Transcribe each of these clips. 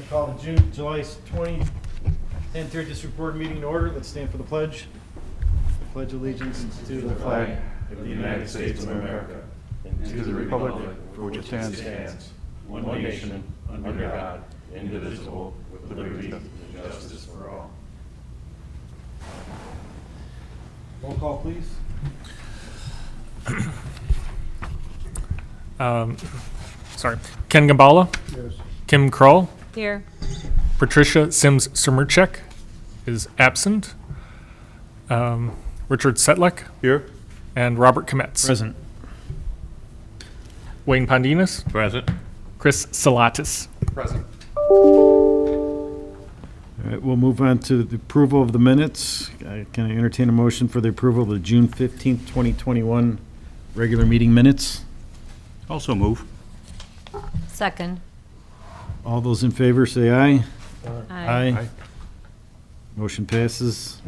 Call the July 20, 10:30 District Board meeting in order. Let's stand for the pledge. Pledge allegiance to the flag of the United States of America and to the republic for which it stands, one nation, under God, indivisible, with liberty and justice for all. Roll call, please. Ken Gambala, Yes. Kim Kroll, Here. Patricia Sims-Summercheck is absent. Richard Setlick Here. and Robert Kometz. Present. Wayne Pondinas, Present. Chris Salatis. Present. All right, we'll move on to the approval of the minutes. Can I entertain a motion for the approval of the June 15th, 2021 regular meeting minutes? Also move. Second. All those in favor say aye. Aye. Motion passes.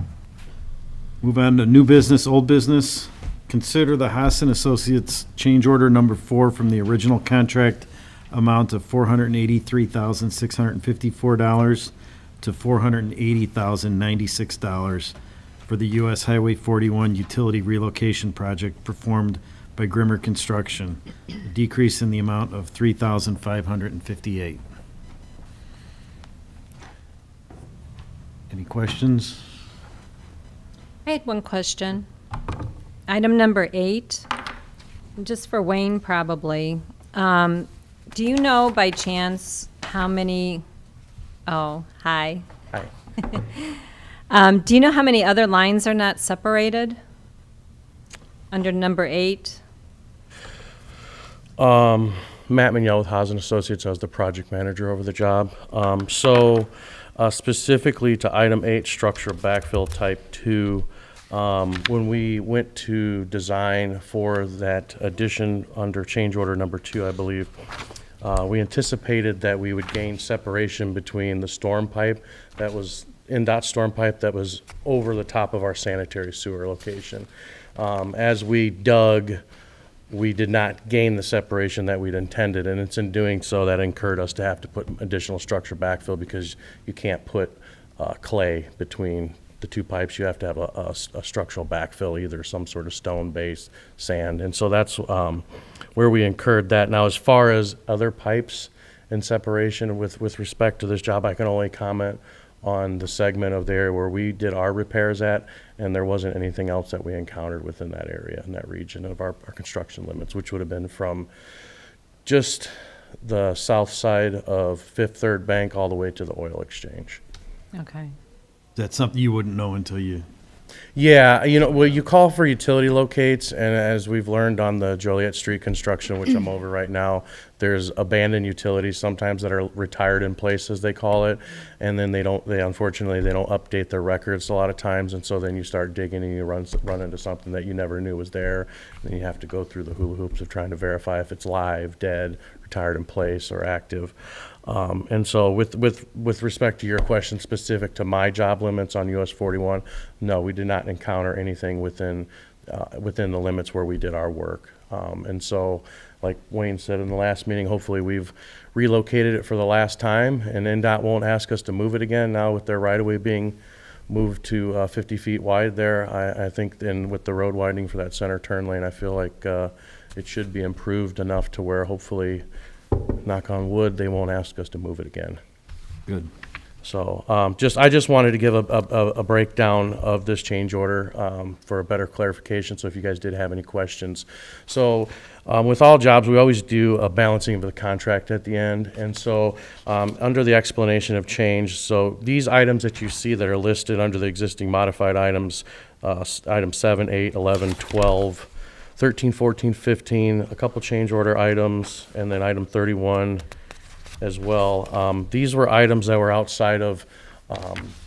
Move on to new business, old business. Consider the Hassan Associates change order number 4 from the original contract amount of $483,654 to $480,096 for the U.S. Highway 41 utility relocation project performed by Grimmer Construction, a decrease in the amount of $3,558. Any questions? I had one question. Item number 8, just for Wayne probably. Do you know by chance how many, oh, hi. Hi. Do you know how many other lines are not separated under number 8? Matt Mignell with Haas & Associates. I was the project manager over the job. Specifically to item 8, structural backfill type 2, when we went to design for that addition under change order number 2, I believe, we anticipated that we would gain separation between the storm pipe that was NDOT storm pipe that was over the top of our sanitary sewer location. As we dug, we did not gain the separation that we'd intended, and it's in doing so that incurred us to have to put additional structure backfill because you can't put clay between the two pipes. You have to have a structural backfill, either some sort of stone base, sand, and so that's where we incurred that. Now, as far as other pipes and separation with respect to this job, I can only comment on the segment of the area where we did our repairs at, and there wasn't anything else that we encountered within that area, in that region of our construction limits, which would have been from just the south side of Fifth Third Bank all the way to the oil exchange. Okay. That's something you wouldn't know until you... Yeah, well, you call for utility locates, and as we've learned on the Joliet Street construction, which I'm over right now, there's abandoned utilities sometimes that are retired in place, as they call it, and then they unfortunately don't update their records a lot of times, and so then you start digging and you run into something that you never knew was there, and you have to go through the hula hoops of trying to verify if it's live, dead, retired in place, or active. And so with respect to your question specific to my job limits on US 41, no, we did not encounter anything within the limits where we did our work. And so, like Wayne said in the last meeting, hopefully we've relocated it for the last time, and NDOT won't ask us to move it again now with their right-of-way being moved to 50 feet wide there. I think, and with the road widening for that center turn lane, I feel like it should be improved enough to where hopefully, knock on wood, they won't ask us to move it again. Good. So I just wanted to give a breakdown of this change order for a better clarification, so if you guys did have any questions. So with all jobs, we always do a balancing of the contract at the end, and so under the explanation of change, so these items that you see that are listed under the existing modified items, item 7, 8, 11, 12, 13, 14, 15, a couple change order items, and then item 31 as well. These were items that were outside of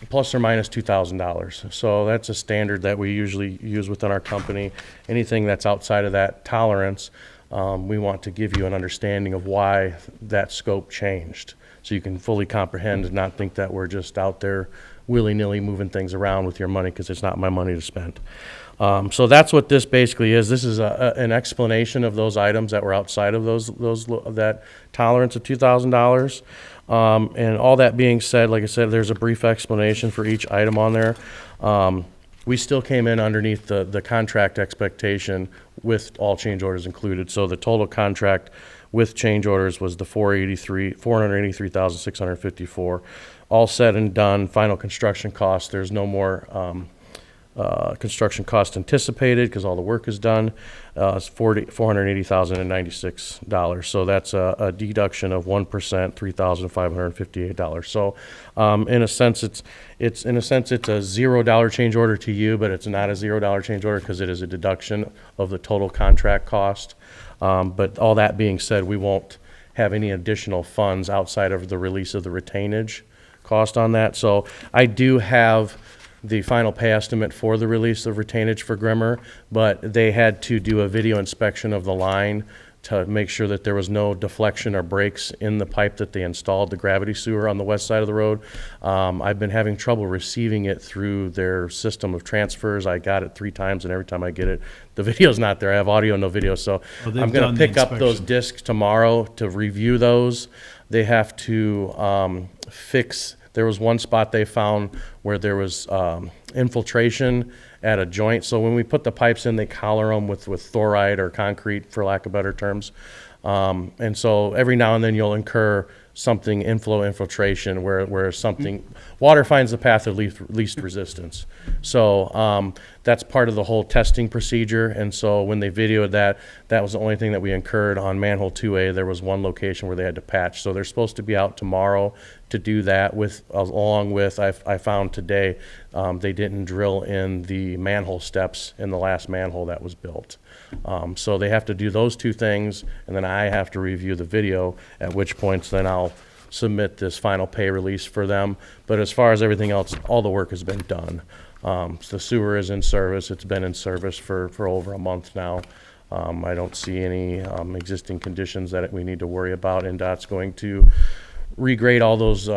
plus or minus $2,000. So that's a standard that we usually use within our company. Anything that's outside of that tolerance, we want to give you an understanding of why that scope changed, so you can fully comprehend and not think that we're just out there willy-nilly moving things around with your money, because it's not my money to spend. So that's what this basically is. This is an explanation of those items that were outside of that tolerance of $2,000. And all that being said, like I said, there's a brief explanation for each item on there. We still came in underneath the contract expectation with all change orders included. So the total contract with change orders was the $483,654. All said and done, final construction cost, there's no more construction cost anticipated because all the work is done. It's $480,096. So that's a deduction of 1%, $3,558. So in a sense, it's a $0 change order to you, but it's not a $0 change order because it is a deduction of the total contract cost. But all that being said, we won't have any additional funds outside of the release of the retainage cost on that. So I do have the final pay estimate for the release of retainage for Grimmer, but they had to do a video inspection of the line to make sure that there was no deflection or breaks in the pipe that they installed, the gravity sewer on the west side of the road. I've been having trouble receiving it through their system of transfers. I got it 3 times, and every time I get it, the video's not there. I have audio, no video, so they've I'm going done to the pick up those inspection. discs tomorrow to review those. They have to fix. There was one spot they found where there was infiltration at a joint. So when we put the pipes in, they collar them with thorite or concrete, for lack of better terms. And so every now and then you'll incur something infiltration where something, water finds the path of least resistance. So that's part of the whole testing procedure. And so when they videoed that, that was the only thing that we incurred on manhole 2A. There was one location where they had to patch. So they're supposed to be out tomorrow to do that along with, I found today, they didn't drill in the manhole steps in the last manhole that was built. So they have to do those 2 things, and then I have to review the video, at which points then I'll submit this final pay release for them. But as far as everything else, all the work has been done. So the sewer is in service. It's been in service for over a month now. I don't see any existing conditions that we need to worry about. NDOT's going to regrade all those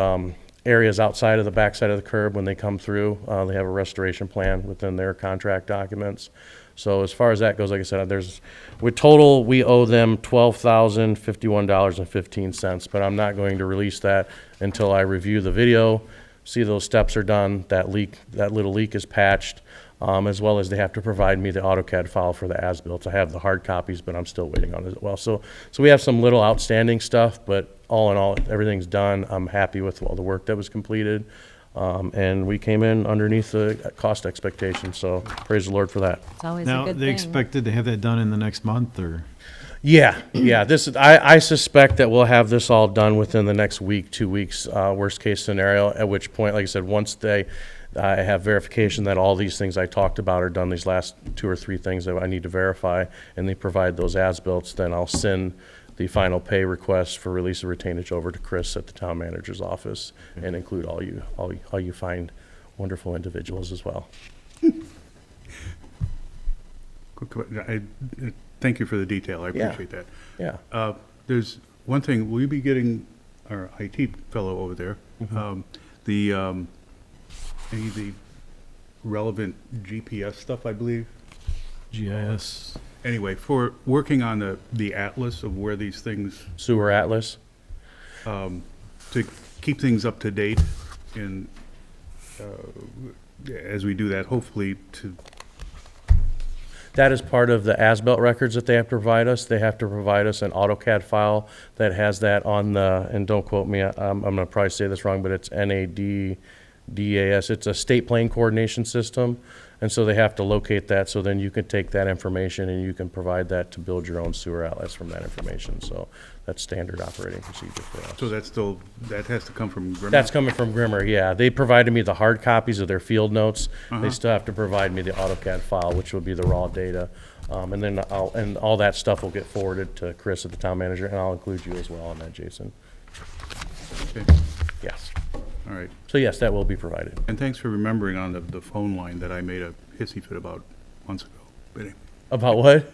areas outside of the backside of the curb when they come through. They have a restoration plan within their contract documents. So as far as that goes, like I said, we owe them $12,051.15, but I'm not going to release that until I review the video, see those steps are done, that little leak is patched, as well as they have to provide me the AutoCAD file for the as-built. I have the hard copies, but I'm still waiting on it as well. So we have some little outstanding stuff, but all in all, everything's done. I'm happy with all the work that was completed. And we came in underneath the cost expectations, so praise the Lord for that. It's always a Now, good they thing. expected to have that done in the next month, or? Yeah. I suspect that we'll have this all done within the next week, 2 weeks, worst case scenario, at which point, like I said, once I have verification that all these things I talked about are done, these last 2 or 3 things that I need to verify, and they provide those as-built, then I'll send the final pay request for release of retainage over to Chris at the town manager's office and include all you find wonderful individuals as well. Thank you for the detail. I Yeah. appreciate that. Yeah. There's one thing, will you be getting our IT fellow over there, any of the relevant GPS stuff, I believe? GIS. Anyway, for working on the atlas of where these things, Sewer Atlas. to keep things up to date and as we do that, hopefully to, That is part of the as-built records that they have to provide us. They have to provide us an AutoCAD file that has that on the, and don't quote me, I'm going to probably say this wrong, but it's NADDAS. It's a state plane coordination system. And so they have to locate that, so then you can take that information and you can provide that to build your own sewer atlas from that information. So that's standard operating procedure for us. so that has to come from Grimmer? That's coming from Grimmer, yeah. They provided me the hard copies of their field notes. They still have to provide me the AutoCAD file, which will be the raw data. And then and all that stuff will get forwarded to Chris at the town manager, and I'll include you as well on that, Jason. Okay, Yes. all right. So yes, that will be provided. And thanks for remembering on the phone line that I made a hissy fit about months ago. But anyway, About what?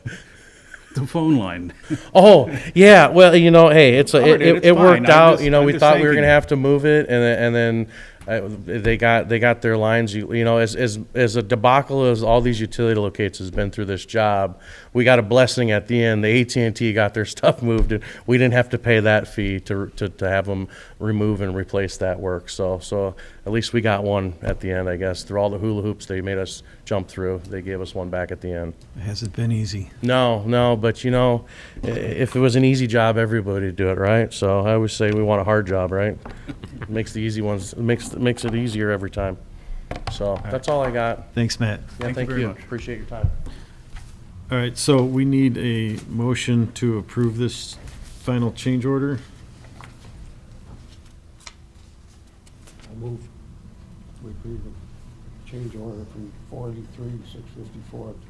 the phone line. Oh, yeah, well, hey, Covered it, it's it worked fine. out, we I'm thought just we were gonna thinking. have to move it, and then They got their lines, you know, as a debacle as all these utility locates has been through this job, we got a blessing at the end. The AT&T got their stuff moved, and we didn't have to pay that fee to have them remove and replace that work. So at least we got one at the end, I guess. Through all the hula hoops they made us jump through, they gave us one back at the end. Has it been easy? No, but you know, if it was an easy job, everybody would do it, right? So I always say we want a hard job, right? Makes the easy ones, makes it easier every time. So that's all I got. Thanks, Matt. Yeah, thank you. Appreciate your time. All right, so we need a motion to approve this final change order. I move we approve the change order from 483,654 to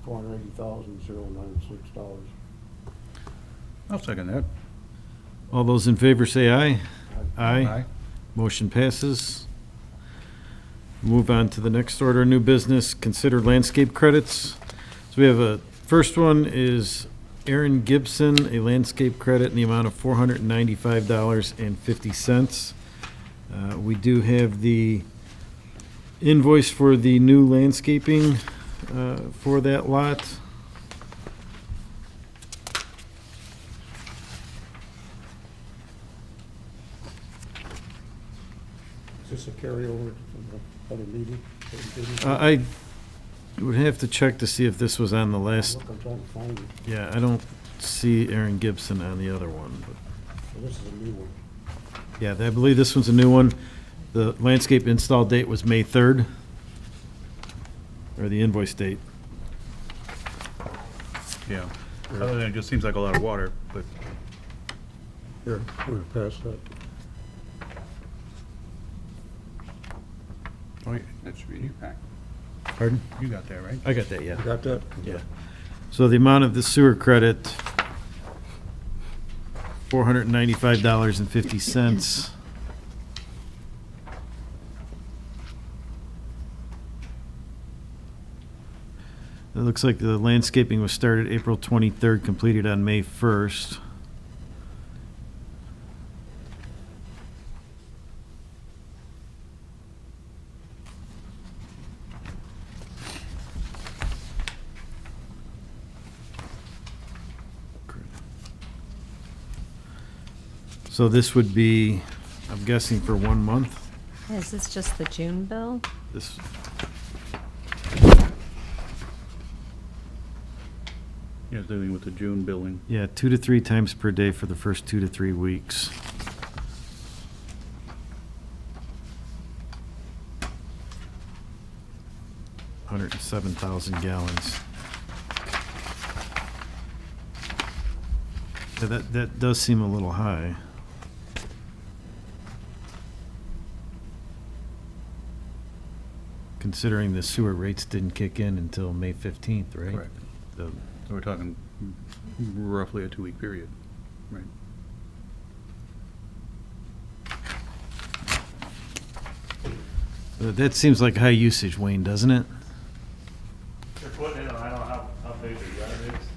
$480,096. I'll second that. All those in favor say aye. Aye. Motion passes. Move on to the next order of new business, consider landscape credits. So we have a, first one is Aaron Gibson, a landscape credit in the amount of $495.50. We do have the invoice for the new landscaping for that lot. Is this a carryover from the other meeting? that we didn't- I would have to check to see if this was on the last, Look, I'm trying to find it. yeah, I don't see Aaron Gibson on the other one, but. So this is a new one. Yeah, I believe this one's a new one. The landscape install date was May 3rd, or the invoice date. Yeah. Other than it just seems like a lot of water, but Here, we're past that. oh, yeah, that should be in your pack. Pardon? You got that, right? I got that, yeah. You got that? Yeah. So the amount of the sewer credit, $495.50. It looks like the landscaping was started April 23rd, completed on May 1st. So this would be, I'm guessing, for 1 month? Is this just the June bill? This, Yeah, dealing with the June billing. yeah, 2 to 3 times per day for the first 2 to 3 weeks. $107,000 gallons. Yeah, that does seem a little high. Considering the sewer rates didn't kick in until May 15th, right? Correct. The- So we're talking roughly a 2-week period, right? That seems like high usage, Wayne, doesn't it? They're putting in, I don't know how big the yard is.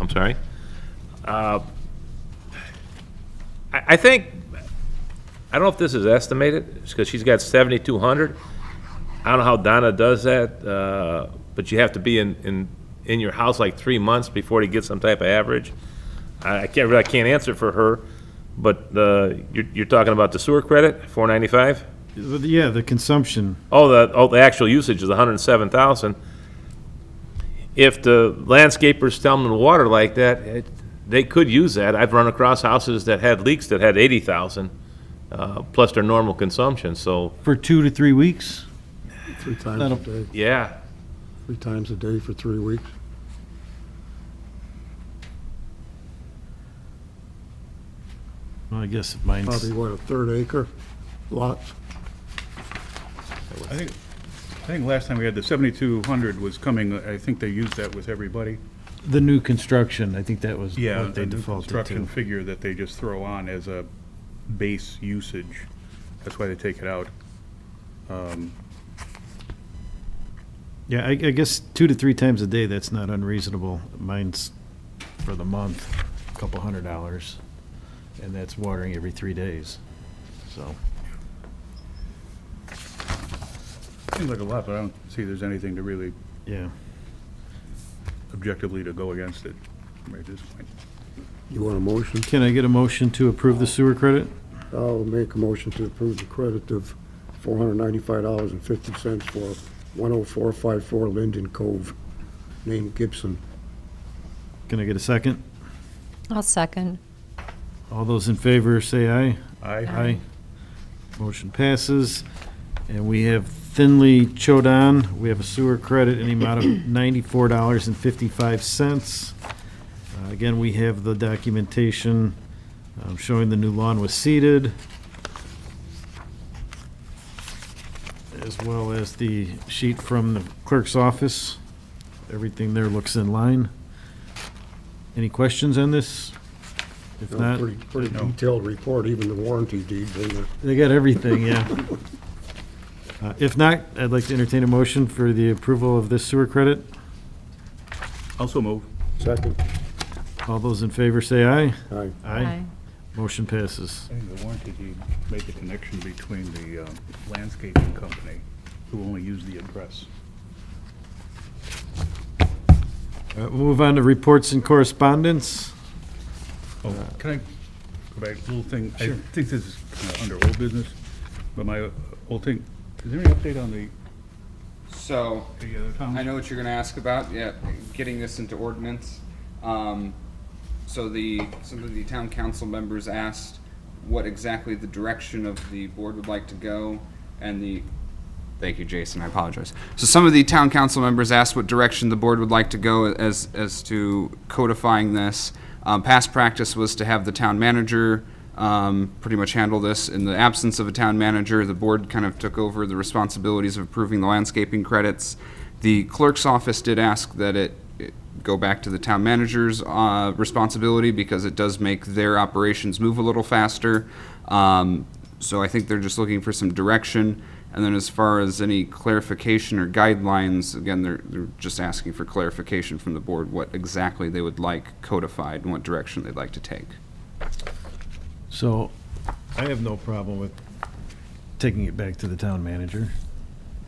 I'm sorry? I think, I don't know if this is estimated, because she's got 7,200. I don't know how Donna does that, but you have to be in your house like 3 months before you get some type of average. I can't answer for her, but you're talking about the sewer credit, 495? Yeah, the consumption. The actual usage is 107,000. If the landscapers tell them to water like that, they could use that. I've run across houses that had leaks that had 80,000, plus their normal consumption, so, For 2 to 3 weeks? 3 times That'll- a day, yeah. 3 times a day for 3 weeks. Well, I guess mine's, Probably, what, a 1/3 acre lots? I think last time we had the 7,200 was coming, I think they used that with everybody. the new construction, I think that was Yeah, what they the new defaulted construction to. figure that they just throw on as a base usage. That's why they take it out. Yeah, I guess 2 to 3 times a day, that's not unreasonable. Mine's for the month, a couple $100, and that's watering every 3 days, so. Seems like a lot, but I don't see there's anything to really Yeah. objectively to go against it right at this point. You want a motion? Can I get a motion to approve the sewer credit? I'll make a motion to approve the credit of $495.50 for 10454 Linden Cove, name Gibson. Can I get a second? I'll second. All those in favor say aye. Aye. Aye. Motion passes. And we have Thinley Chodan. We have a sewer credit in the amount of $94.55. Again, we have the documentation showing the new lawn was seeded, as well as the sheet from the clerk's office. Everything there looks in line. Any questions on this? If not, Pretty detailed report, even the warranty deeds in there. they got everything, yeah. If not, I'd like to entertain a motion for the approval of this sewer credit. Also move. Second, All those in favor say aye. aye. Motion passes. I think the warranty deed made the connection between the landscaping company, who only used the address. We'll move on to reports and correspondence. Oh, can I go back, little thing? I think this is kind of under old business, but my old thing, is there any update on the So, other towns? I know what you're gonna ask about, yeah, getting this into ordinance. So some of the town council members asked what exactly the direction of the board would like to go, and thank you, Jason, I apologize. So some of the town council members asked what direction the board would like to go as to codifying this. Past practice was to have the town manager pretty much handle this. In the absence of a town manager, the board kind of took over the responsibilities of approving the landscaping credits. The clerk's office did ask that it go back to the town manager's responsibility because it does make their operations move a little faster. So I think they're just looking for some direction. And then as far as any clarification or guidelines, again, they're just asking for clarification from the board what exactly they would like codified and what direction they'd like to take. So I have no problem with taking it back to the town manager.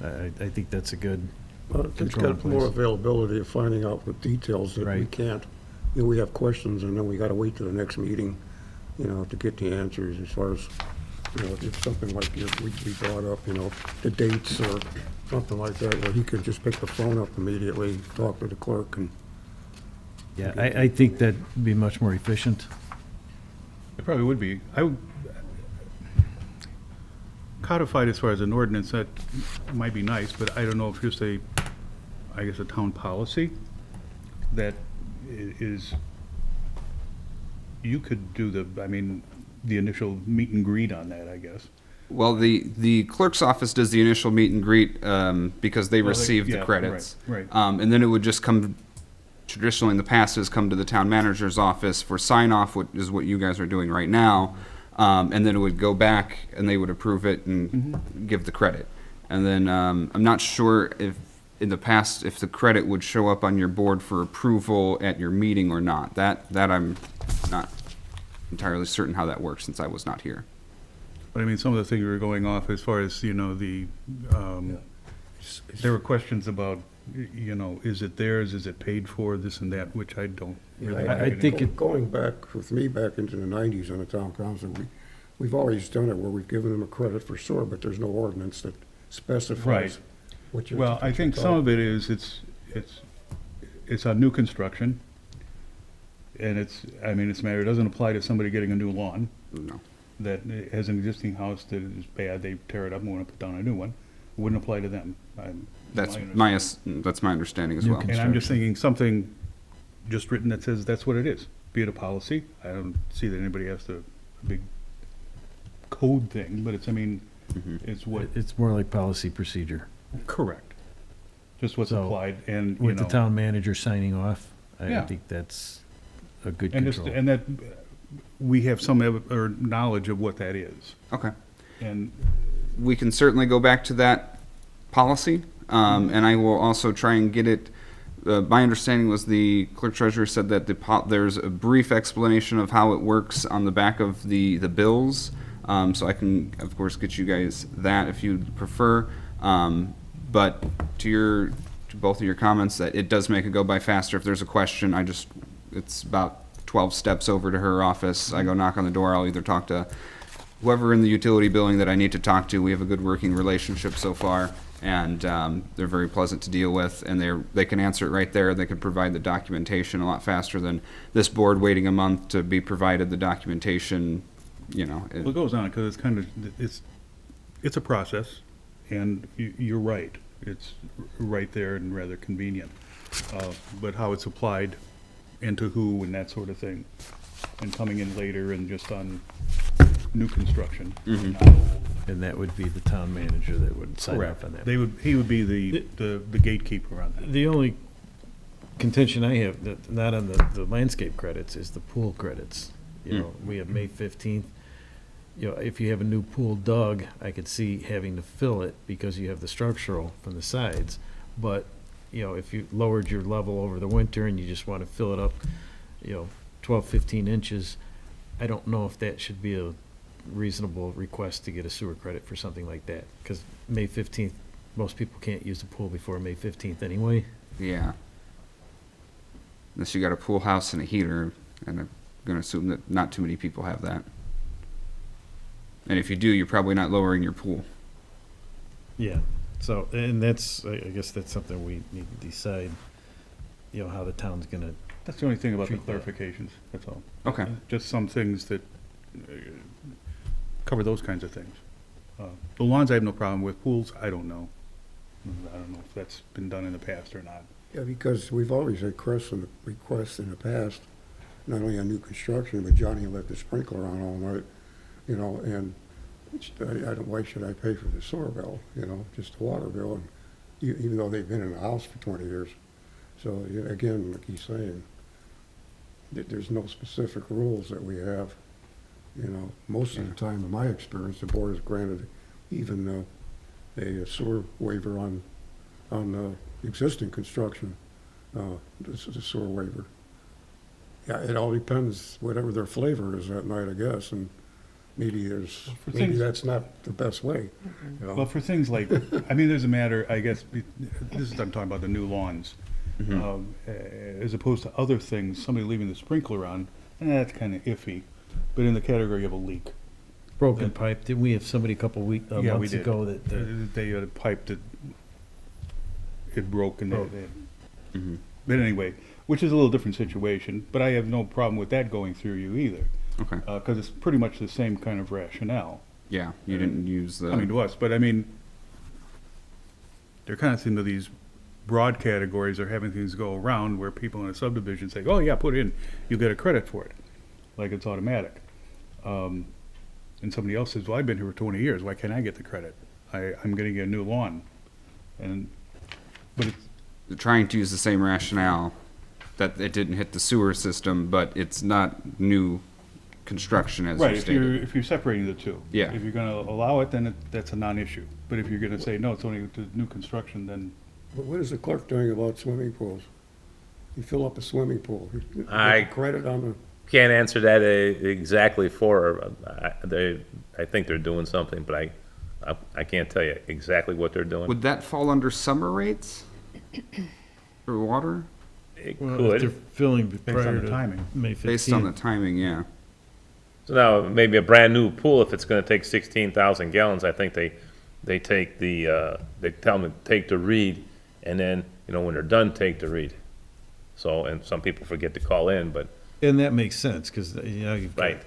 I think that's a good, It's Control in got more place. availability of finding out the details that we Right. can't. You know, we have questions and then we gotta wait till the next meeting, to get the answers as far as, if something like we brought up, the dates or something like that, where he could just pick the phone up immediately, talk to the clerk and. yeah, I think that'd be much more efficient. It probably would be. Codified as far as an ordinance, that might be nice, but I don't know if just a town policy that is, you could do the initial meet and greet on that, I guess. Well, the clerk's office does the initial meet and greet because they Well, receive the yeah, credits. right. And then it would just come, traditionally in the past, has come to the town manager's office for sign-off, what is what you guys are doing right now. And then it would go back and they would approve it and give the credit. And then I'm not sure if, in the past, if the credit would show up on your board for approval at your meeting or not. That I'm not entirely certain how that works since I was not here. But I mean, some of the things were going off as far as, there were questions about, is it theirs, is it paid for, this and that, which I don't really. I think it- Going back with me back into the 90s on the town council, we've always done it where we've given them a credit for sewer, but there's no ordinance that specifies. Right. What you're. Well, I think some of it is, it's on new construction. And it's a matter, it doesn't apply to somebody getting a new lawn No. that has an existing house that is bad, they tear it up and want to put down a new one. It wouldn't apply to them. That's my that's my understanding as New well. And I'm just thinking something just written that says that's what it is, be it a policy. I don't see that anybody has to, a big code thing, but it's what, It's more like policy procedure. correct. Just what's So, applied and, With the town manager signing off, I Yeah. think that's a good and just, control. and that, we have some or knowledge of what that is. Okay. And We can certainly go back to that policy, and I will also try and get it. My understanding was the clerk treasurer said that there's a brief explanation of how it works on the back of the bills. So I can, of course, get you guys that if you prefer. But to both of your comments, that it does make it go by faster. If there's a question, it's about 12 steps over to her office. I go knock on the door. I'll either talk to whoever in the utility billing that I need to talk to. We have a good working relationship so far, and they're very pleasant to deal with, and they can answer it right there. They can provide the documentation a lot faster than this board waiting a month to be provided the documentation, you know. Well, it goes on, because it's a process, and you're right. It's right there and rather convenient. But how it's applied and to who and that sort of thing, and coming in later and just on new construction. And that would be the town manager that would sign off on that. He would be the gatekeeper on that. The only contention I have, not on the landscape credits, is the pool credits. You know, we have May 15th. You know, if you have a new pool dug, I could see having to fill it because you have the structural from the sides. But, you know, if you lowered your level over the winter and you just want to fill it up, 12, 15 inches, I don't know if that should be a reasonable request to get a sewer credit for something like that. Because May 15th, most people can't use the pool before May 15th anyway. Yeah. Unless you got a pool house and a heater, and I'm going to assume that not too many people have that. And if you do, you're probably not lowering your pool. Yeah, so, and that's, I guess that's something we need to decide, how the town's gonna, That's the only thing about the Treat that. clarifications, that's all. Okay. Just some things that cover those kinds of things. The lawns I have no problem with, pools, I don't know. I don't know if that's been done in the past or not. Yeah, because we've always had requests in the past, not only on new construction, but Johnny let the sprinkler on all night, and I don't, why should I pay for the sewer bill, just the water bill, and even though they've been in the house for 20 years. So, yeah, again, like he's saying, there's no specific rules that we have. Most of the time, in my experience, the board has granted even a sewer waiver on existing construction, this is a sewer waiver. Yeah, it all depends, whatever their flavor is that night, I guess, and maybe that's not the best way. Well, for things like, there's a matter, I guess, I'm talking about the new lawns. As opposed to other things, somebody leaving the sprinkler on, that's kind of iffy, but in the category of a leak. broken pipe. Didn't we have somebody a couple Yeah, we months did. ago that, They had a pipe that it broke and Broke. but anyway, which is a little different situation, but I have no problem with that going through you either. Okay. Because it's pretty much the same kind of rationale, Yeah, you didn't use the. coming to us, but they're kind of into these broad categories or having things go around where people in a subdivision say, oh yeah, put it in, you get a credit for it, like it's automatic. And somebody else says, well, I've been here for 20 years, why can't I get the credit? I'm gonna get a new lawn. But it's, Trying to use the same rationale that it didn't hit the sewer system, but it's not new construction as right, you stated. if you're separating the two. Yeah. If you're gonna allow it, then that's a non-issue. But if you're gonna say, no, it's only to new construction, then What is the clerk doing about swimming pools? You fill up a swimming pool. You get I- credit on the, Can't answer that exactly for her. I think they're doing something, but I can't tell you exactly what they're doing. Would that fall under summer rates for water? It well, if they're could. filling on prior the to timing. May 15th. Based on the timing, yeah. So now, maybe a brand-new pool, if it's gonna take 16,000 gallons, I think they take they tell them to take the read, and then, when they're done, take the read. So, and some people forget to call in, but, And that makes sense, because, you've got, right.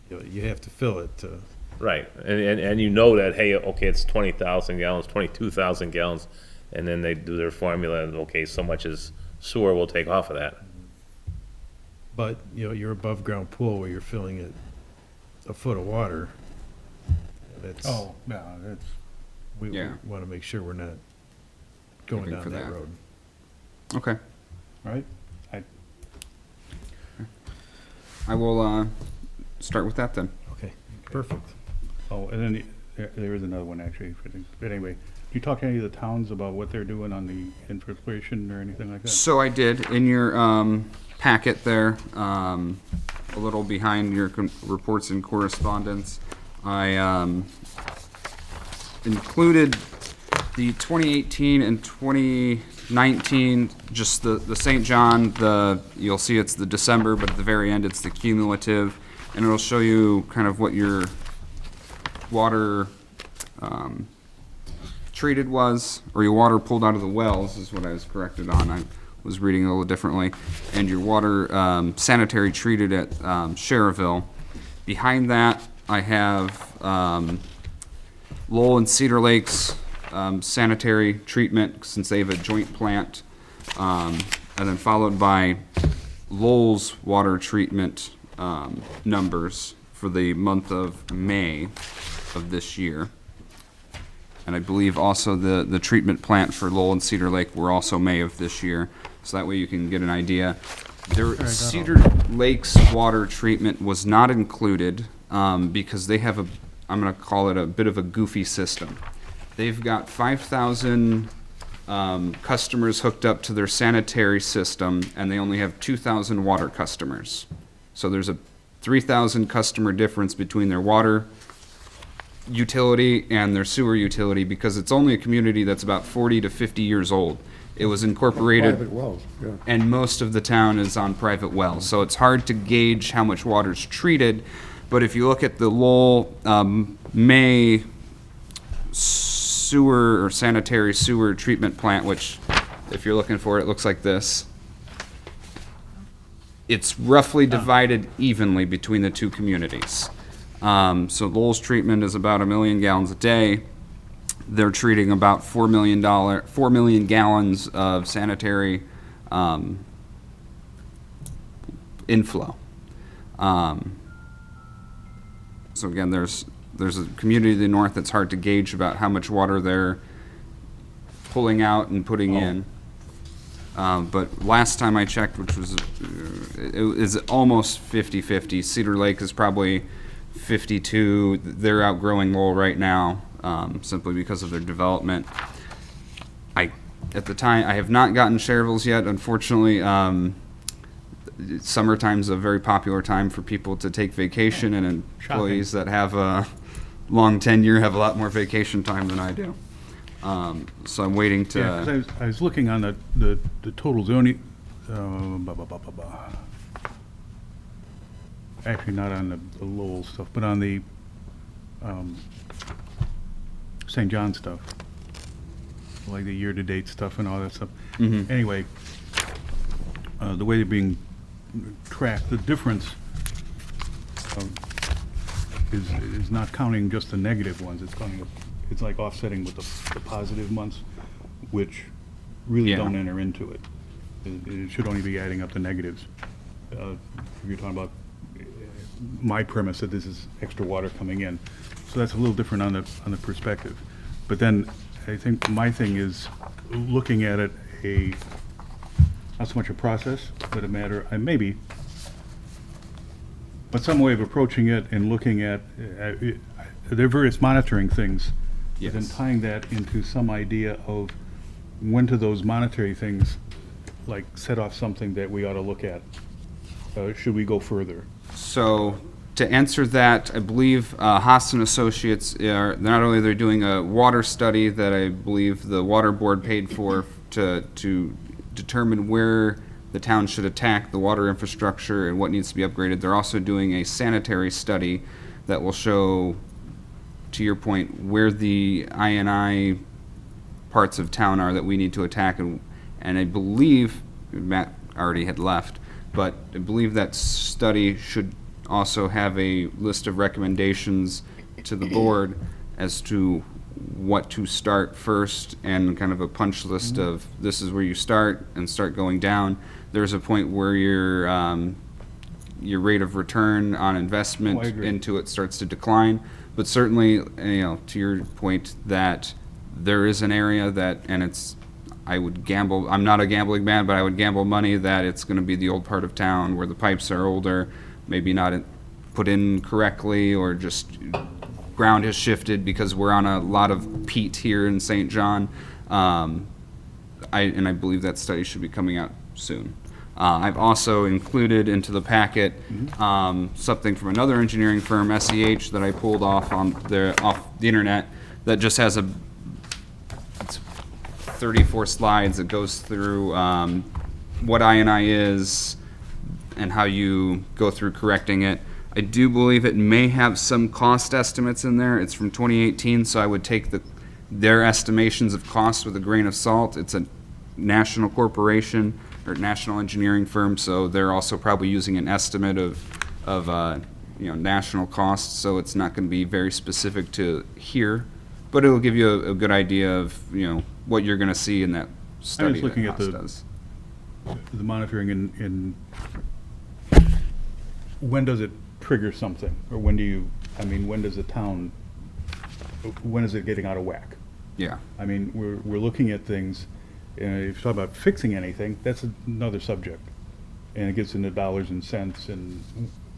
you have to fill it to, Right, and you know that, hey, okay, it's 20,000 gallons, 22,000 gallons, and then they do their formula, and okay, so much is sewer we'll take off of that. but, your above ground pool where you're filling it a foot of water, that's, oh, yeah, that's, we Yeah. want to make sure we're not going Looking down for that that. road. Okay. right? I will start with that then. Okay, perfect. Oh, and then there is another one actually, but anyway, do you talk to any of the towns about what they're doing on the infiltration or anything like that? So I did, in your packet there, a little behind your reports and correspondence, I included The 2018 and 2019, just the St. John, you'll see it's the December, but at the very end, it's the cumulative, and it'll show you kind of what your water treated was, or your water pulled out of the wells is what I was corrected on. I was reading a little differently. And your water sanitary treated at Cherville. Behind that, I have Lowell and Cedar Lakes sanitary treatment, since they have a joint plant, and then followed by Lowell's water treatment numbers for the month of May of this year. And I believe also the treatment plant for Lowell and Cedar Lake were also May of this year, so that way you can get an idea. Cedar Lake's water treatment was not included because they have I'm going to call it a bit of a goofy system. They've got 5,000 customers hooked up to their sanitary system, and they only have 2,000 water customers. So there's a 3,000 customer difference between their water utility and their sewer utility, because it's only a community that's about 40 to 50 years old. It was incorporated, Private wells, yeah. and most of the town is on private wells, so it's hard to gauge how much water's treated. But if you look at the Lowell May sewer or sanitary sewer treatment plant, which if you're looking for it, looks like this. It's roughly divided evenly between the two communities. So Lowell's treatment is about 1 million gallons a day. They're treating about 4 million gallons of sanitary inflow. So again, there's a community to the north that's hard to gauge about how much water they're pulling out and putting in. But last time I checked, which was, it is almost 50-50. Cedar Lake is probably 52. They're outgrowing Lowell right now, simply because of their development. At the time, I have not gotten Cherville's yet, unfortunately. Summertime's a very popular time for people to take vacation, and employees that have a long tenure have a lot more vacation time than I do. So I'm waiting to. Yeah, 'cause I was looking on the total zoning, actually not on the Lowell stuff, but on the St. John stuff, like the year-to-date stuff and all that stuff. Anyway, the way they're being tracked, the difference is not counting just the negative ones. It's like offsetting with the positive months, which really Yeah. don't enter into it. It should only be adding up the negatives. If you're talking about my premise that this is extra water coming in, so that's a little different on the perspective. But then I think my thing is looking at it not so much a process, but a matter, but some way of approaching it and looking at there are various monitoring things. Yes. Then tying that into some idea of when do those monetary things like set off something that we ought to look at? Should we go further? So to answer that, I believe Haas and Associates are not only they're doing a water study that I believe the water board paid for to determine where the town should attack the water infrastructure and what needs to be upgraded. They're also doing a sanitary study that will show, to your point, where the I&I parts of town are that we need to attack. And I believe, Matt already had left, but I believe that study should also have a list of recommendations to the board as to what to start first, and kind of a punch list of this is where you start and start going down. There's a point where your rate of return on investment agree. into it starts to decline. But certainly, to your point, that there is an area that, and I would gamble, I'm not a gambling man, but I would gamble money that it's going to be the old part of town where the pipes are older, maybe not put in correctly, or just ground has shifted because we're on a lot of peat here in St. John. I believe that study should be coming out soon. I've also included into the packet something from another engineering firm, SEH, that I pulled off the internet, that just has it's 34 slides that goes through what INI is and how you go through correcting it. I do believe it may have some cost estimates in there. It's from 2018, so I would take their estimations of costs with a grain of salt. It's a national corporation or national engineering firm, so they're also probably using an estimate of national costs. So it's not going to be very specific to here, but it will give you a good idea of what you're going to see in that study. looking that at Haas the- does. The monitoring in when does it trigger something? Or when does the town, when is it getting out of whack? Yeah. I mean, we're looking at things, and if you talk about fixing anything, that's another subject. And it gets into dollars and cents and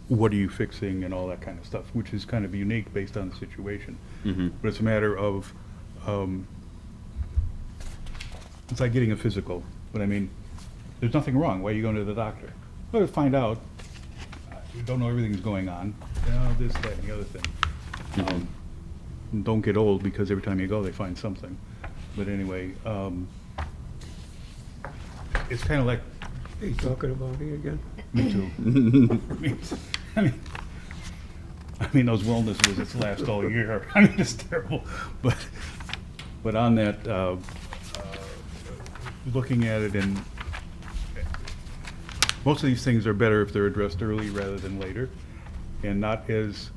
what are you fixing and all that kind of stuff, which is kind of unique based on the situation. But it's a matter of, it's like getting a physical. But I mean, there's nothing wrong. Why are you going to the doctor? Well, to find out. You don't know everything's going on. This, that, and the other thing. Don't get old because every time you go, they find something. But anyway, it's kind of like, Are you talking about me again? me too. I mean, those wellness visits last all year. I mean, it's terrible. But on that, looking at it, and most of these things are better if they're addressed early rather than later, and not as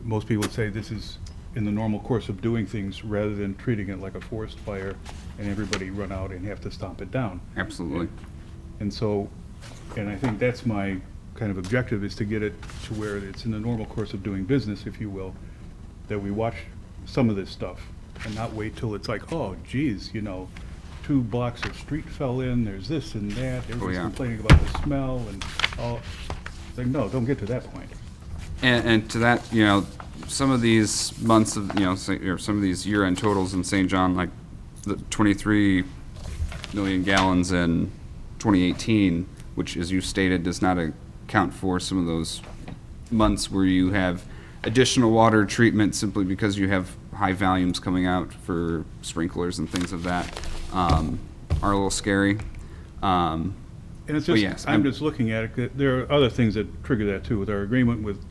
most people would say this is in the normal course of doing things rather than treating it like a forest fire and everybody run out and have to stomp it down. Absolutely. And so, and I think that's my kind of objective, is to get it to where it's in the normal course of doing business, if you will, that we watch some of this stuff and not wait till it's like, oh geez, 2 blocks of street fell in, there's this and that, everybody's yeah. complaining about the smell and all. It's like, no, don't get to that point. And to that, some of these months of, or some of these year-end totals in St. John, like the 23 million gallons in 2018, which, as you stated, does not account for some of those months where you have additional water treatment simply because you have high volumes coming out for sprinklers and things of that, are a little scary. And it's But just, yes, I'm just looking at it, there are other things that trigger that too. With our agreement with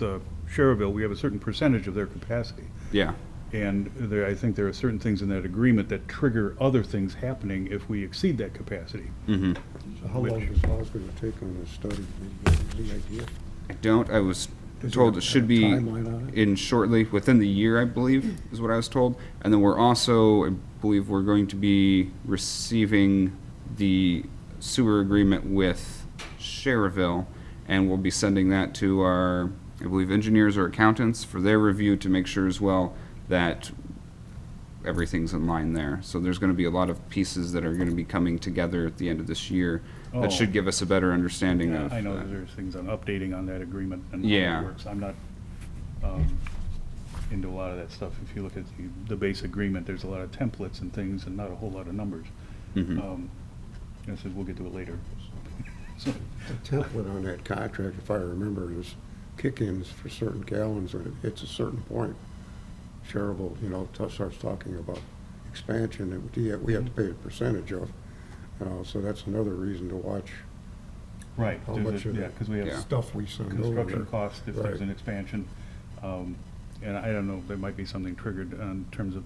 Sherrville, we have a certain percentage of their capacity. Yeah. And I think there are certain things in that agreement that trigger other things happening if we exceed that capacity. Mm-hmm. So how long is Haas gonna take on this study? Any idea? I don't. I was Does it told have it should a be timeline on it? in shortly, within the year, I believe, is what I was told. And then we're also, I believe, we're going to be receiving the sewer agreement with Sherrville, and we'll be sending that to our, I believe, engineers or accountants for their review to make sure as well that everything's in line there. So there's going to be a lot of pieces that are going to be coming together at the end of this year Oh. that should give us a better understanding Yeah, of. I know there's things on updating on that agreement and how Yeah. it works. I'm not into a lot of that stuff. If you look at the base agreement, there's a lot of templates and things and not a whole lot of numbers. Mhm. I said, we'll get to it later. So, The template on that contract, if I remember, is kick-ins for certain gallons, and it hits a certain point. Sherrville, starts talking about expansion, and we have to pay a percentage of. So that's another reason to watch Right, how there's much a- of yeah, because we have Yeah. stuff we send over. construction costs if there's Right. an expansion. And I don't know, there might be something triggered in terms of,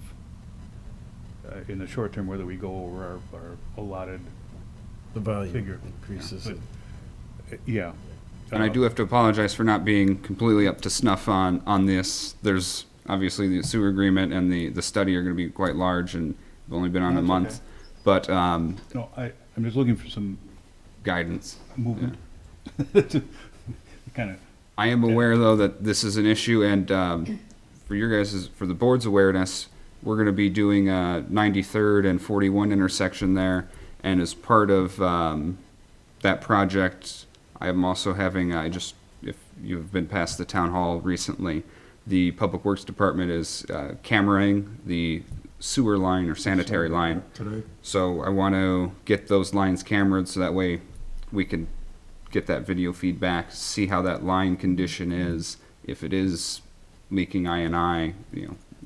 in the short term, whether we go over our allotted The volume figure. increases. Yeah. And I do have to apologize for not being completely up to snuff on this. There's obviously the sewer agreement and the study are going to be quite large, and have only been on a That's month. okay. But No, I'm just looking for some guidance. movement. Kind of, I am aware, though, that this is an issue, and for your guys, for the board's awareness, we're going to be doing a 93rd and 41 intersection there, and as part of that project, I am also having, if you've been past the town hall recently, the Public Works Department is cameraing the sewer line or sanitary line. Today, So I want to get those lines cameraed so that way we can get that video feedback, see how that line condition is. If it is leaking INI,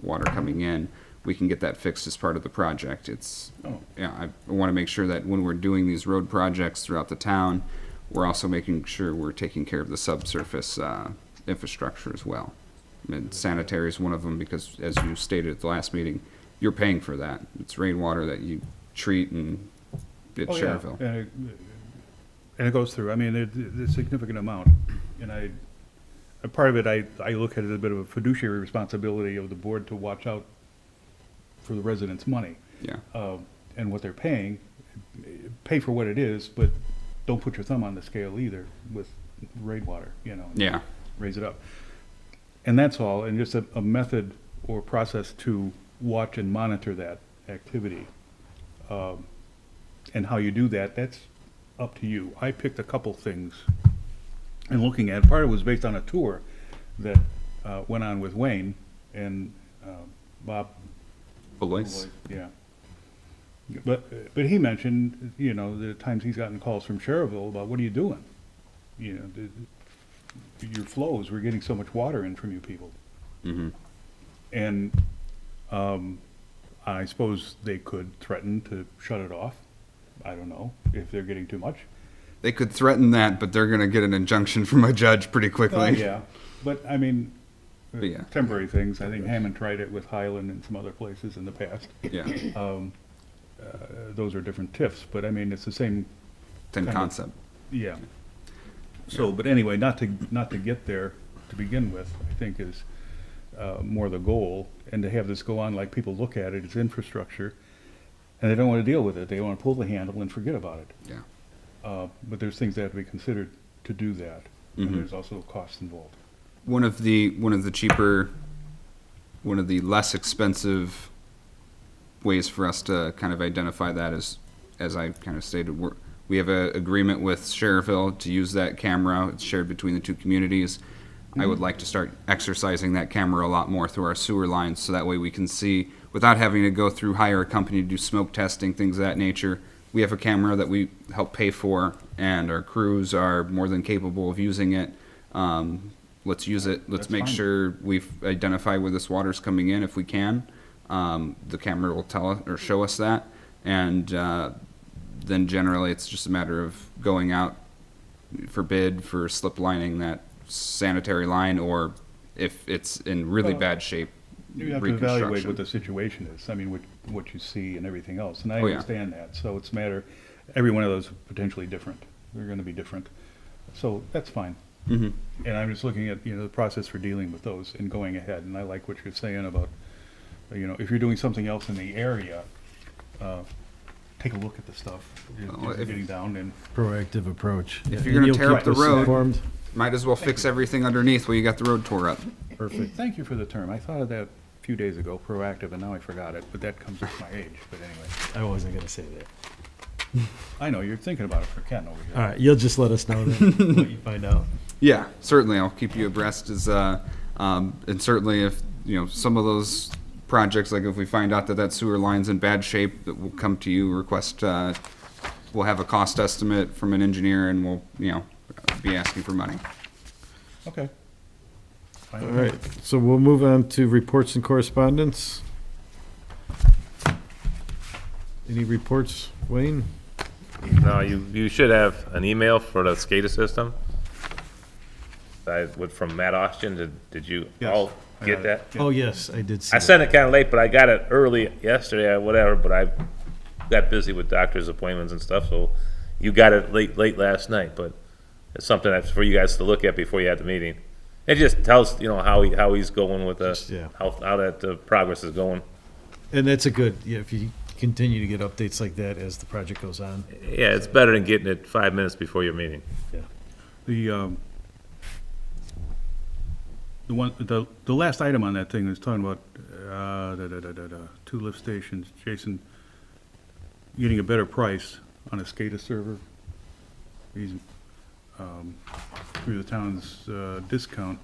water coming in, we can get that fixed as part of the project. It's, Oh. yeah, I want to make sure that when we're doing these road projects throughout the town, we're also making sure we're taking care of the subsurface infrastructure as well. And sanitary is one of them because, as you stated at the last meeting, you're paying for that. It's rainwater that you treat and at Oh, yeah. Cherville. And it goes through, I mean, there's a significant amount, and a part of it, I look at it as a bit of a fiduciary responsibility of the board to watch out for the residents' money, Yeah. and what they're paying, pay for what it is, but don't put your thumb on the scale either with rainwater, you know. Yeah. Raise it up. And that's all, and just a method or process to watch and monitor that activity. And how you do that, that's up to you. I picked a couple things and looking at, part of it was based on a tour that went on with Wayne and Bob. Police. Yeah. But he mentioned, you know, the times he's gotten calls from Cherville about, what are you doing? You know, your flows, we're getting so much water in from you people. Mm-hmm. And I suppose they could threaten to shut it off. I don't know if they're getting too much. They could threaten that, but they're going to get an injunction from a judge pretty quickly. Yeah, but I mean, But yeah. temporary things. I think Hammond tried it with Highland and some other places in the past. Yeah. Those are different TIFs, but I mean, it's the same, Same kind of- concept. yeah. So, but anyway, not to get there to begin with, I think is more the goal. And to have this go on, like people look at it, it's infrastructure, and they don't want to deal with it. They want to pull the handle and forget about it. Yeah. But there's things that have to be considered to do that, and Mhm. there's also costs involved. One of the cheaper, one of the less expensive ways for us to kind of identify that is, as I kind of stated, we have an agreement with Cherville to use that camera. It's shared between the two communities. I would like to start exercising that camera a lot more through our sewer lines, so that way we can see, without having to go through, hire a company to do smoke testing, things of that nature. We have a camera that we help pay for, and our crews are more than capable of using it. Let's use it. Let's That's make fine. sure we've identified where this water's coming in if we can. The camera will tell us or show us that, and then generally it's just a matter of going out for bid for slip lining that sanitary line, or if it's in really Well, bad shape, You have to evaluate reconstruction. what the situation is. I mean, what you see and everything else, and I Oh, yeah. understand that. So it's a matter, every one of those is potentially different. They're gonna be different. So that's fine. Mhm. And I'm just looking at, you know, the process for dealing with those and going ahead. And I like what you're saying about, you know, if you're doing something else in the area, take a look at the stuff. Well, Is it if- getting down and, Proactive approach. If And you're gonna you'll tear up keep the us road- informed? Might as well fix everything underneath while you got the road tore up. Perfect. thank you for the term. I thought of that a few days ago, proactive, and now I forgot it, but that comes with my age. But anyway, I wasn't gonna say that. I know, you're thinking about it for Ken over here. All right, you'll just let us know then, what you find out. Yeah, certainly. I'll keep you abreast as, and certainly if, you know, some of those projects, like if we find out that that sewer line's in bad shape, that we'll come to you, request, we'll have a cost estimate from an engineer and we'll, you know, be asking for money. Okay. Fine All with me. right, so we'll move on to reports and correspondence. Any reports, Wayne? No, you should have an email for the SCADA system. From Matt Austin, did you Yes, all I get got that? it. Oh, yes, I did see I that. sent it kinda late, but I got it early yesterday or whatever, but I got busy with doctor's appointments and stuff, so you got it late last night, but it's something that's for you guys to look at before you have the meeting. It just tells, you know, how he's going with Just, yeah. how that progress is going. And that's a good, yeah, if you continue to get updates like that as the project goes on. Yeah, it's better than getting it 5 minutes before your meeting. The last item on that thing is talking about, 2 lift stations, Jason getting a better price on a SCADA server. He's, through the town's, discount,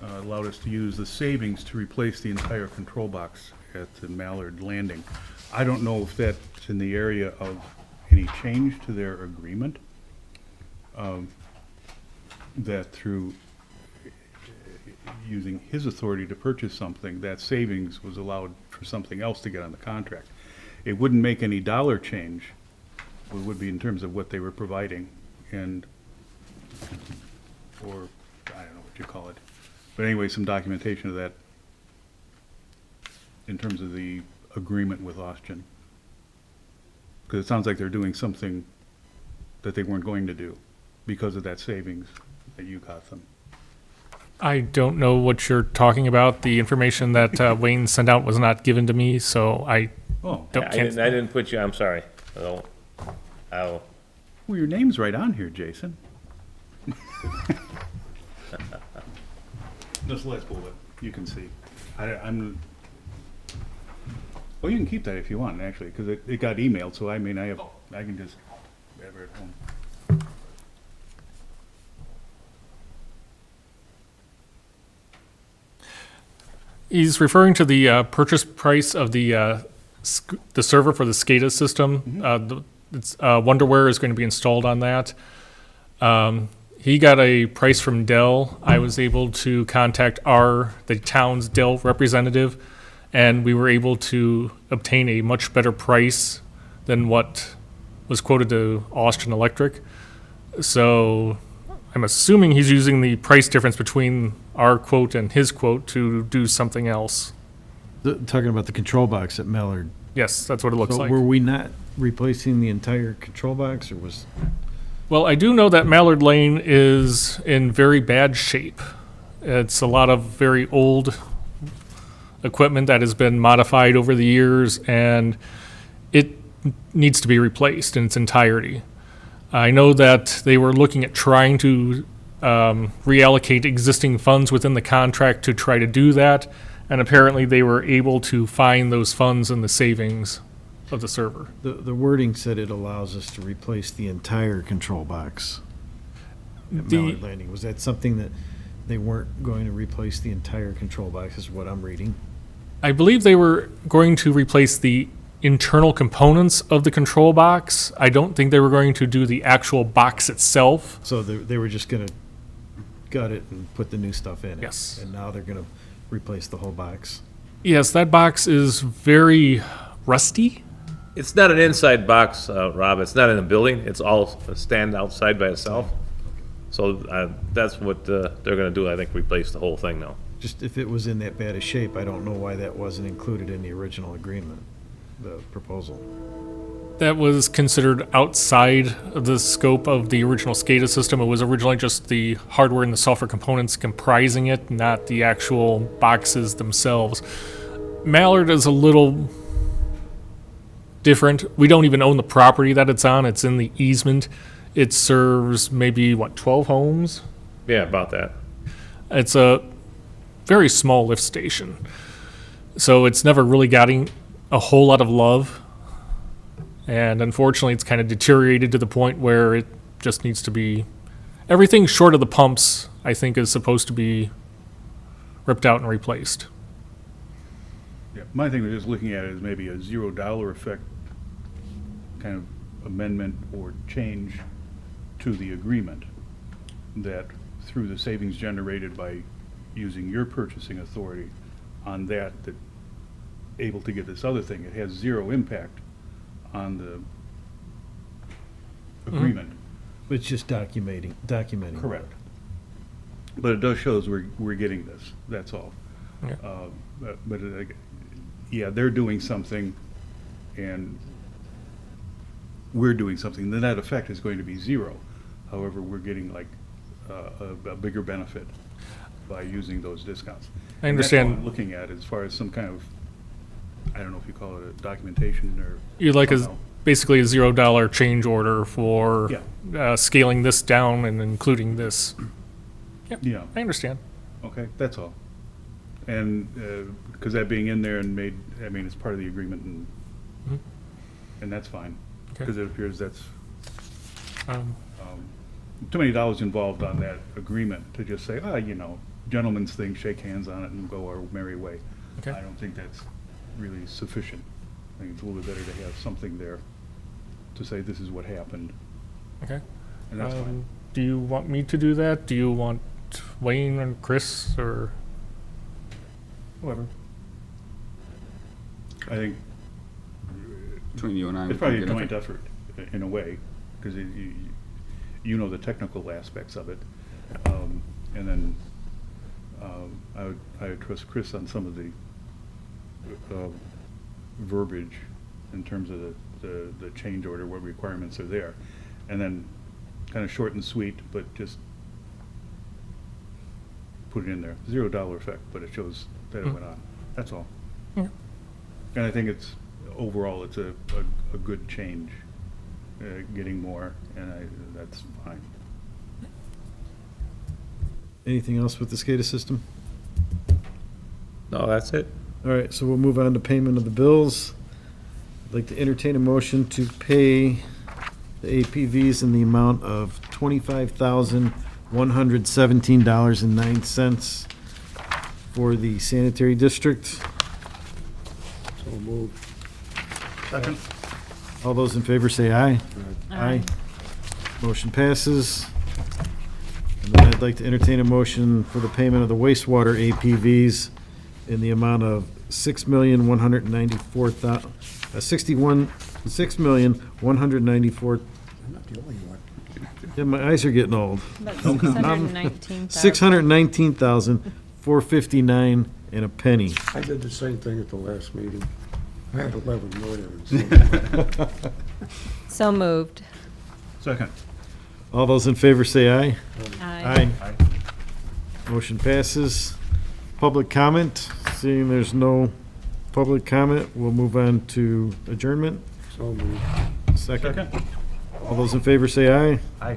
allowed us to use the savings to replace the entire control box at the Mallard Landing. I don't know if that's in the area of any change to their agreement. That through, using his authority to purchase something, that savings was allowed for something else to get on the contract. It wouldn't make any dollar change, it would be in terms of what they were providing, and, or, I don't know what you call it. But anyway, some documentation of that in terms of the agreement with Austin. Because it sounds like they're doing something that they weren't going to do because of that savings that you got them. I don't know what you're talking about. The information that Wayne sent out was not given to me, so I Oh, don't. I didn't put you, I'm sorry. I'll, well, your name's right on here, Jason. This last bullet, you can see. I'm, well, you can keep that if you want, actually, because it got emailed, so I mean, I can just have it at home. He's referring to the purchase price of the server for the SCADA system. Wonderware is going to be installed on that. He got a price from Dell. I was able to contact the town's Dell representative, and we were able to obtain a much better price than what was quoted to Austin Electric. So I'm assuming he's using the price difference between our quote and his quote to do something else. Talking about the control box at Mallard. Yes, that's what it looks So like. were we not replacing the entire control box, or was? Well, I do know that Mallard Lane is in very bad shape. It's a lot of very old equipment that has been modified over the years, and it needs to be replaced in its entirety. I know that they were looking at trying to reallocate existing funds within the contract to try to do that, and apparently they were able to find those funds in the savings of the server. The wording said it allows us to replace the entire control box at The- Mallard Landing. Was that something that they weren't going to replace the entire control box, is what I'm reading? I believe they were going to replace the internal components of the control box. I don't think they were going to do the actual box itself. So they were just gonna gut it and put the new stuff in it? Yes. And now they're gonna replace the whole box? Yes, that box is very rusty. it's not an inside box, Rob, it's not in a building, it's all stand outside by itself. So, that's what, they're gonna do, I think, replace the whole thing now. Just if it was in that bad a shape, I don't know why that wasn't included in the original agreement, the proposal. That was considered outside of the scope of the original SCADA system. It was originally just the hardware and the software components comprising it, not the actual boxes themselves. Mallard is a little different. We don't even own the property that it's on. It's in the easement. It serves maybe, 12 homes? Yeah, about that. It's a very small lift station. So it's never really gotten a whole lot of love. And unfortunately, it's kind of deteriorated to the point where it just needs to be, everything short of the pumps, I think, is supposed to be ripped out and replaced. Yeah, my thing was just looking at it as maybe a $0 effect kind of amendment or change to the agreement, that through the savings generated by using your purchasing authority on that able to get this other thing, it has zero impact on the agreement. But it's just documenting. Correct. But it does show us we're getting this, that's all. Yeah. Yeah, they're doing something and we're doing something, the net effect is going to be zero. However, we're getting like a bigger benefit by using those discounts. I And that's all understand. I'm looking at as far as some kind of, I don't know if you call it a documentation or. You'd like somehow. basically a $0 change order for Yeah. scaling this down and including this. Yeah, I understand. okay, that's all. And, because that being in there and made, I mean, it's part of the agreement Mhm. and that's fine. Okay. Because it appears that's Um, too many dollars involved on that agreement to just say, gentlemen's thing, shake hands on it and go our merry way. Okay. I don't think that's really sufficient. I think it's a little bit better to have something there to say this is what happened, Okay. and that's fine. Do you want me to do that? Do you want Wayne and Chris or? However, I think Between you and I. it's probably a we can get joint effort in a way, because you know the technical aspects of it. And then I would trust Chris on some of the verbiage in terms of the change order, what requirements are there. And then kind of short and sweet, but just put it in there. $0 effect, but it shows that it went on. That's all. Yeah. And I think overall, it's a good change, getting more, and that's fine. Anything else with the SCADA system? No, that's it. All right, so we'll move on to payment of the bills. I'd like to entertain a motion to pay the APVs in the amount of $25,117.09 for the sanitary district. So moved. Second? All those in favor say aye. Aye. Motion passes. And then I'd like to entertain a motion for the payment of the wastewater APVs in the amount of $6,194,000. I'm not the only one. Yeah, my eyes are getting old. About 619,000. $619,459 and a penny. I did the same thing at the last meeting. I had 11 million. So moved. Second. All those in favor say aye. Aye. Motion passes. Public comment, seeing there's no public comment, we'll move on to adjournment. So moved. Second. All those in favor say aye. Aye.